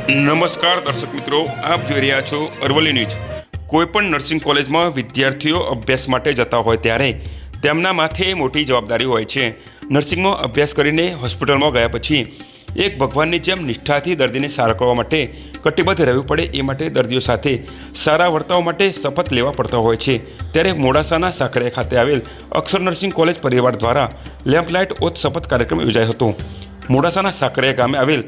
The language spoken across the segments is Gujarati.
નમસ્કાર દર્શક મિત્રો, આપ જોઈ રહ્યા છો અરવલ્લી ન્યૂઝ। કોઈપણ નર્સિંગ કોલેજમાં વિદ્યાર્થીઓ અભ્યાસ માટે જતા હોય ત્યારે તેમના માથે મોટી જવાબદારી હોય છે। નર્સિંગમાં અભ્યાસ કરીને હોસ્પિટલમાં ગયા પછી એક ભગવાનની જેમ નિષ્ઠાથી દર્દીને સારા કરવા માટે કટિબદ્ધ રહેવું પડે એ માટે દર્દીઓ સાથે સારા વર્તાવ માટે શપથ લેવા પડતા હોય છે। ત્યારે મોડાસાના સાકરિયા ખાતે આવેલ અક્ષર નર્સિંગ કોલેજ પરિવાર દ્વારા લેમ્પલાઇટ ઓથ શપથ કાર્યક્રમ યોજાયો હતો। મોડાસાના સાકરિયા ગામે આવેલ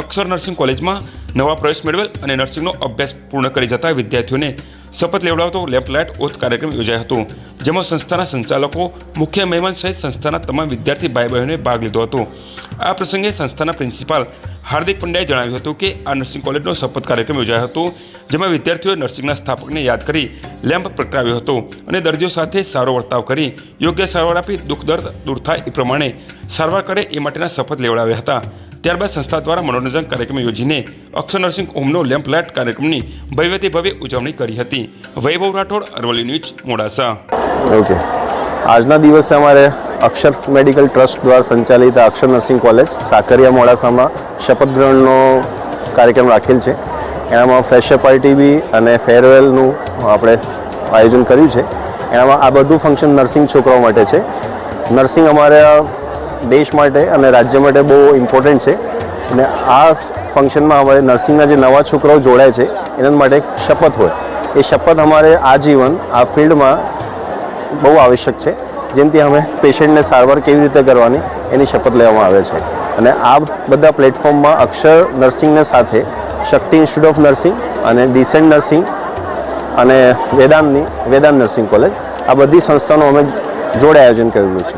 અક્ષર નર્સિંગ કોલેજમાં નવા પ્રવેશ મેળવેલ અને નર્સિંગનો અભ્યાસ પૂર્ણ કરી જતા વિદ્યાર્થીઓને શપથ લેવડાવતો લેમ્પલાઇટ ઓથ કાર્યક્રમ યોજાયો હતો, જેમાં સંસ્થાના સંચાલકો, મુખ્ય મહેમાન સહિત સંસ્થાના તમામ વિદ્યાર્થી ભાઈ બહેનોએ ભાગ લીધો હતો। આ પ્રસંગે સંસ્થાના પ્રિન્સિપાલ હાર્દિક પંડ્યાએ જણાવ્યું હતું કે આ નર્સિંગ કોલેજનો શપથ કાર્યક્રમ યોજાયો હતો, જેમાં વિદ્યાર્થીઓએ નર્સિંગના સ્થાપકને યાદ કરી લેમ્પ પ્રગટાવ્યો હતો અને દર્દીઓ સાથે સારો વર્તાવ કરી યોગ્ય સારવાર આપી દુઃખ દર્દ દૂર થાય એ પ્રમાણે સારવાર કરે એ માટેના શપથ લેવડાવ્યા હતા। ત્યારબાદ સંસ્થા દ્વારા મનોરંજન કાર્યક્રમ યોજીને અક્ષર નર્સિંગ હોમનો લેમ્પલાઇટ કાર્યક્રમની ભવ્યથી ભવ્ય ઉજવણી કરી હતી। વૈભવ રાઠોડ, અરવલ્લી ન્યૂઝ, મોડાસા। ઓકે, આજના દિવસે અમારે અક્ષર મેડિકલ ટ્રસ્ટ દ્વારા સંચાલિત અક્ષર નર્સિંગ કોલેજ સાકરિયા મોડાસામાં શપથ ગ્રહણનો કાર્યક્રમ રાખેલ છે। એનામાં ફ્રેશર પાર્ટી બી અને ફેરવેલનું આપણે આયોજન કર્યું છે। એનામાં આ બધું ફંક્શન નર્સિંગ છોકરાઓ માટે છે। નર્સિંગ અમારા દેશ માટે અને રાજ્ય માટે બહુ ઇમ્પોર્ટન્ટ છે અને આ ફંક્શનમાં અમારે નર્સિંગના જે નવા છોકરાઓ જોડાય છે એના માટે એક શપથ હોય, એ શપથ અમારે આજીવન આ ફિલ્ડમાં બહુ આવશ્યક છે। જેમથી અમે પેશન્ટને સારવાર કેવી રીતે કરવાની એની શપથ લેવામાં આવે છે અને આ બધા પ્લેટફોર્મમાં અક્ષર નર્સિંગને સાથે શક્તિ ઇન્સ્ટિટ્યૂટ ઓફ નર્સિંગ અને ડિસેન્ટ નર્સિંગ અને વેદાંત નર્સિંગ કોલેજ, આ બધી સંસ્થાનું અમે જોડે આયોજન કરેલું છે।